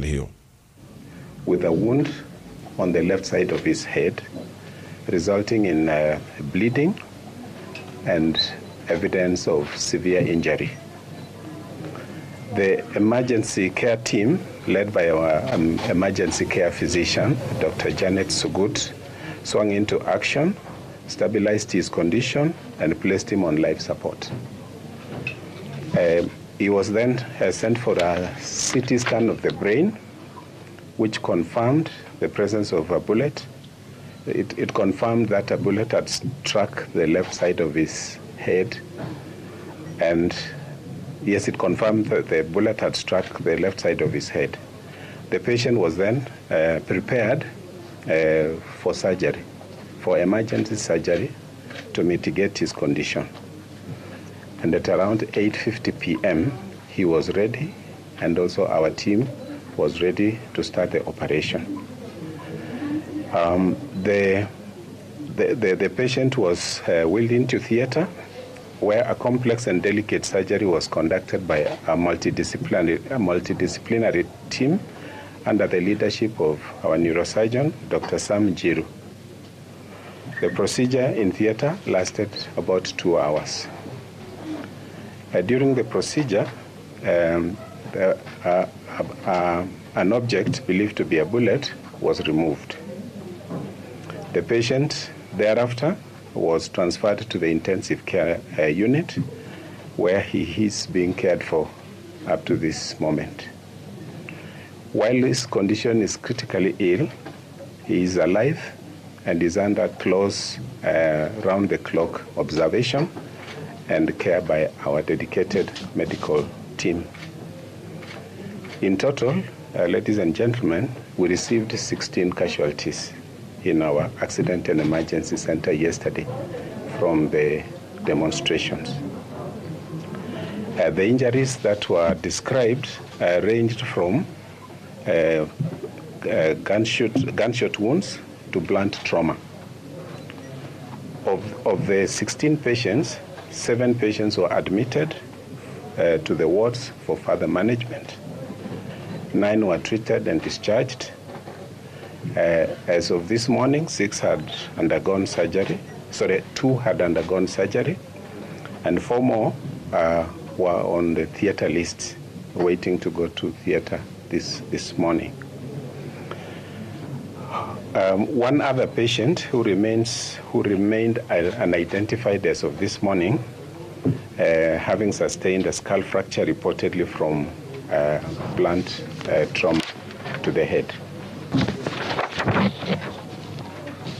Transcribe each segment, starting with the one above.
hali hiyo. With a wound on the left side of his head, resulting in bleeding and evidence of severe injury. The emergency care team, led by our emergency care physician, Dr. Janet Sugut, swung into action, stabilized his condition, and placed him on life support. He was then sent for a CT scan of the brain, which confirmed the presence of a bullet. It confirmed that a bullet had struck the left side of his head, and yes, it confirmed that the bullet had struck the left side of his head. The patient was then prepared for surgery, for emergency surgery, to mitigate his condition. And at around 8:50 p.m., he was ready, and also our team was ready to start the operation. The patient was wheeled into theater, where a complex and delicate surgery was conducted by a multidisciplinary team under the leadership of our neurosurgeon, Dr. Sam Jiru. The procedure in theater lasted about 2 hours. During the procedure, an object believed to be a bullet was removed. The patient thereafter was transferred to the intensive care unit, where he is being cared for up to this moment. While his condition is critically ill, he is alive and is under close round-the-clock observation and care by our dedicated medical team. In total, ladies and gentlemen, we received 16 casualties in our accident and emergency center yesterday from the demonstrations. The injuries that were described ranged from gunshot wounds to blunt trauma. Of the 16 patients, 7 patients were admitted to the wards for further management. 9 were treated and discharged. As of this morning, 6 had undergone surgery. 2 had undergone surgery, and 4 more were on the theater list, waiting to go to theater this morning. One other patient who remained unidentified as of this morning, having sustained a skull fracture reportedly from blunt trauma to the head.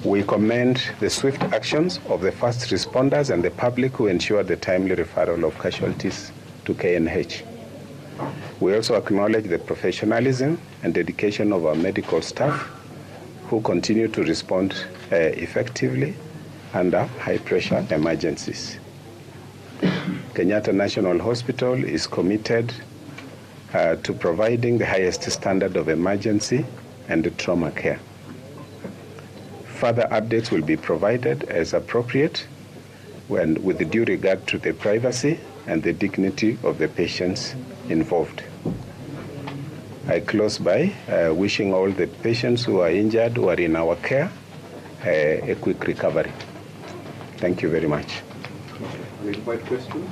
We commend the swift actions of the first responders and the public who ensured the timely referral of casualties to KNH. We also acknowledge the professionalism and dedication of our medical staff, who continue to respond effectively under high-pressure emergencies. Kenyatta National Hospital is committed to providing the highest standard of emergency and trauma care. Further updates will be provided as appropriate, with due regard to the privacy and the dignity of the patients involved. I close by wishing all the patients who are injured, who are in our care, a quick recovery. Thank you very much. We invite questions.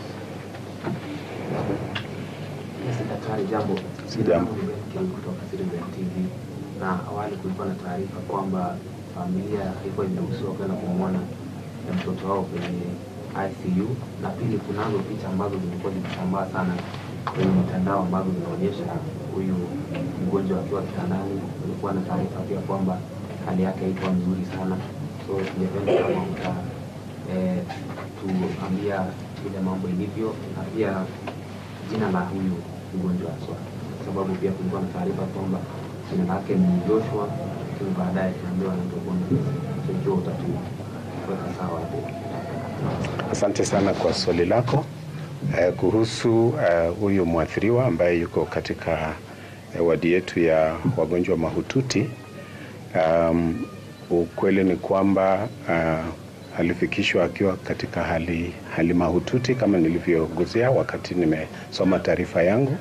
Jambo. Kutoka Citizen TV, na awali kulikuwa na taarifa kwamba familia haikuwa imeruhusiwa kwenda kumwona mtoto wao kwenye ICU, na pili kunazo picha ambazo zimekuwa zikisambaa sana kwenye mitandao ambazo zinaonyesha huyu mgonjwa akiwa kitandani. Kulikuwa na taarifa pia kwamba hali yake haikuwa nzuri sana, so tungependa kama tuambia vile mambo ilivyo, na pia jina la huyu mgonjwa haswa, sababu pia kulikuwa na taarifa kwamba jina lake ni Joshua, lakini baadaye tunaambiwa anaitwa Boniface. So Joe, utatuweka sawa hapo. Asante sana kwa swali lako kuhusu huyu mwathiriwa ambaye yuko katika wadi yetu ya wagonjwa mahututi. Ukweli ni kwamba alifikishwa akiwa katika hali mahututi kama nilivyoguzia wakati nimesoma taarifa yangu,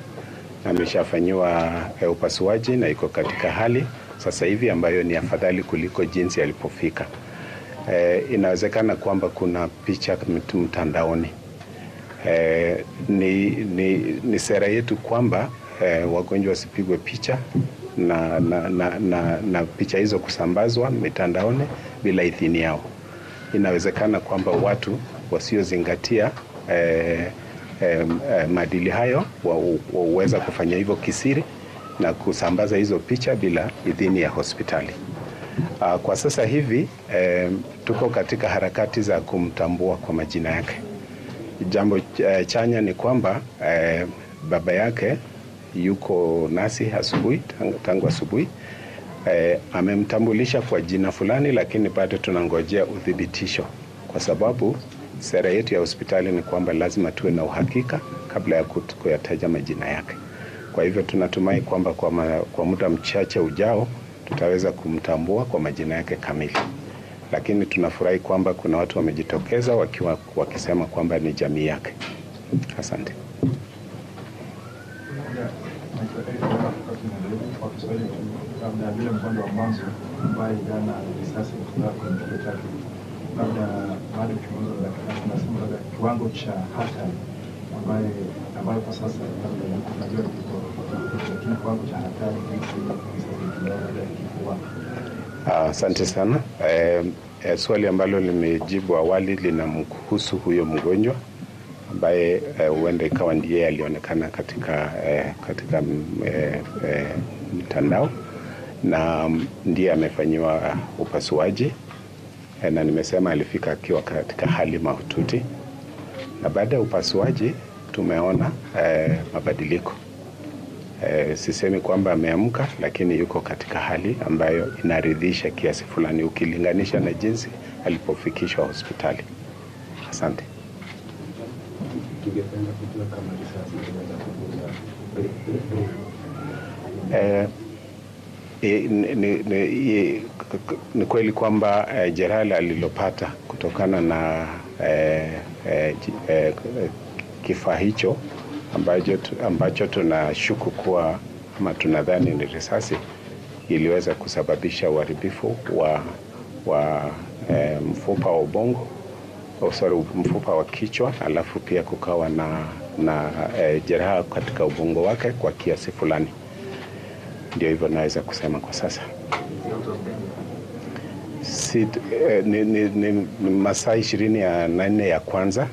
ameshafanyiwa upasuaji na iko katika hali sasa hivi ambayo ni afadhali kuliko jinsi alipofika. Inawezekana kwamba kuna picha mtandaoni. Ni sera yetu kwamba wagonjwa wasipigwe picha na picha hizo kusambazwa mitandaoni bila idhini yao. Inawezekana kwamba watu wasiozingatia maadili hayo waweza kufanya hivyo kisiri na kusambaza hizo picha bila idhini ya hospitali. Kwa sasa hivi tuko katika harakati za kumtambua kwa majina yake. Jambo chanya ni kwamba baba yake yuko nasi asubuhi, tangu asubuhi. Amemtambulisha kwa jina fulani, lakini bado tunangojea udhibitisho, kwa sababu sera yetu ya hospitali ni kwamba lazima tuwe na uhakika kabla ya kuyataja majina yake. Kwa hivyo tunatumai kwamba kwa muda mchache ujao tutaweza kumtambua kwa majina yake kamili. Lakini tunafurahi kwamba kuna watu wamejitokeza wakisema kwamba ni jamii yake. Asante. kiwango cha hatari ambayo kwa sasa tunajua kiwango cha hatari asante sana. Swali ambalo limejibu awali linamhusu huyo mgonjwa ambaye huenda ikawa ndiye alionekana katika mtandao na ndiye amefanyiwa upasuaji, na nimesema alifika akiwa katika hali mahututi, na baada ya upasuaji tumeona mabadiliko. Sisemi kwamba ameamka, lakini yuko katika hali ambayo inaridhisha kiasi fulani ukilinganisha na jinsi alipofikishwa hospitali. Asante. Ni kweli kwamba jeraha alilopata kutokana na kifaa hicho ambacho tunashuku kuwa ama tunadhani ni risasi iliweza kusababisha uharibifu wa mfupa wa ubongo, mfupa wa kichwa, alafu pia kukawa na jeraha katika ubongo wake kwa kiasi fulani. Ndio hivyo naweza kusema kwa sasa. Ni masaa 24 ya kwanza.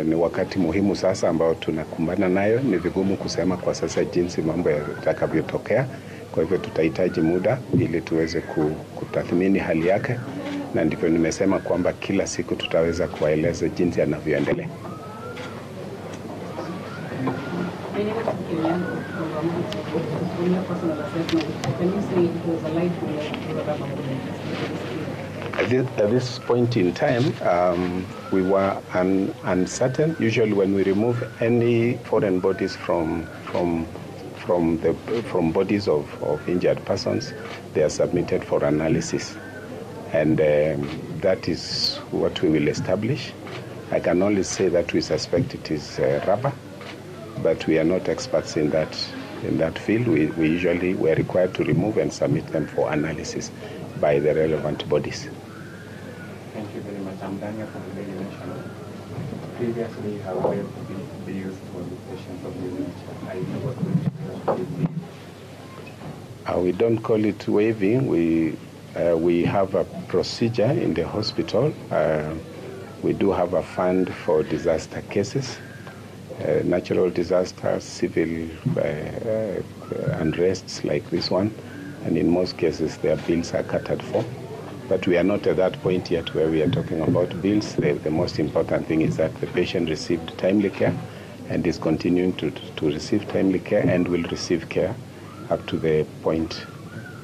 Ni wakati muhimu sasa ambao tunakumbana nayo. Ni vigumu kusema kwa sasa jinsi mambo yatakavyotokea. Kwa hivyo tutahitaji muda ili tuweze kutathmini hali yake, na ndivyo nimesema kwamba kila siku tutaweza kuwaeleza jinsi anavyoendelea. At this point in time, we were uncertain. Usually when we remove any foreign bodies from bodies of injured persons, they are submitted for analysis. And that is what we will establish. I can only say that we suspect it is rubber, but we are not experts in that field. We are required to remove and submit them for analysis by the relevant bodies. Thank you very much. I'm Daniel from the Daily National. Previously, how well be used for the patients of the wheelchair? I know what we don't call it waiving. We have a procedure in the hospital. We do have a fund for disaster cases, natural disasters, civil unrests like this one, and in most cases their bills are catered for. But we are not at that point yet where we are talking about bills. The most important thing is that the patient received timely care and is continuing to receive timely care and will receive care up to the point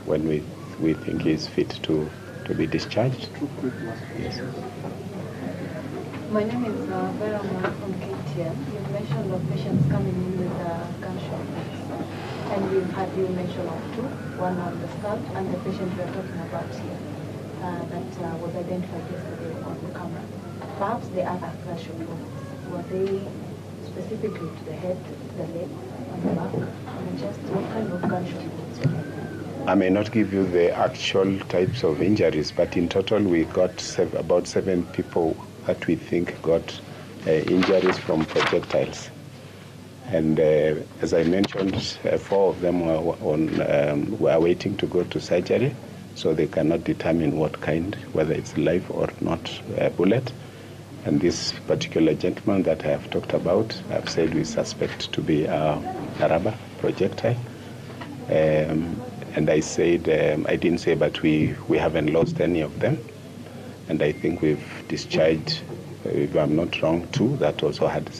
when we think he is fit to be discharged. Yes. My name is Vera from KTN. You mentioned of patients coming in with gunshot wounds, and we've had you mention of two, one on the skull and the patient we are talking about here that was identified yesterday on the camera. Perhaps the other gunshot wounds, were they specifically to the head, the leg, on the back, on the chest. What kind of gunshot wounds were there? I may not give you the actual types of injuries, but in total we got about 7 people that we think got injuries from projectiles. And as I mentioned, 4 of them were waiting to go to surgery, so they cannot determine what kind, whether it's live or not bullet. And this particular gentleman that I have talked about, I've said we suspect to be a rubber projectile. And I said, I didn't say, but we haven't lost any of them. And I think we've discharged, if I'm not wrong, 2 that also had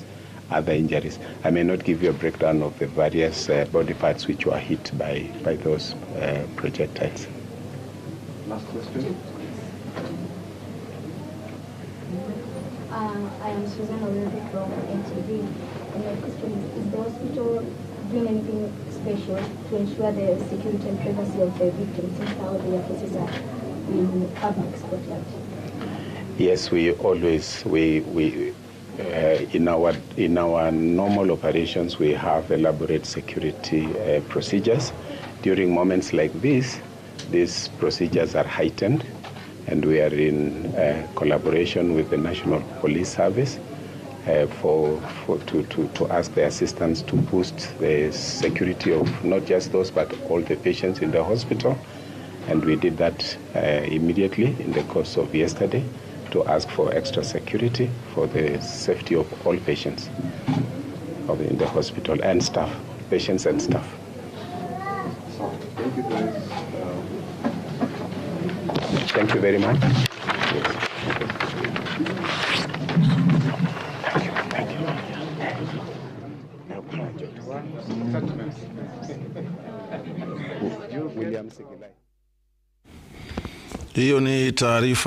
other injuries. I may not give you a breakdown of the various body parts which were hit by those projectiles. Last question. I am Susan Olympic from NTV. And my question is the hospital doing anything special to ensure the security and privacy of the victims since all their cases are in public spotlight? Yes, we always, in our normal operations, we have elaborate security procedures. During moments like this, these procedures are heightened, and we are in collaboration with the National Police Service to ask the assistance to boost the security of not just those, but all the patients in the hospital. And we did that immediately in the course of yesterday, to ask for extra security for the safety of all patients in the hospital and staff, patients and staff. So, thank you guys. Thank you very much. Hiyo ni taarifa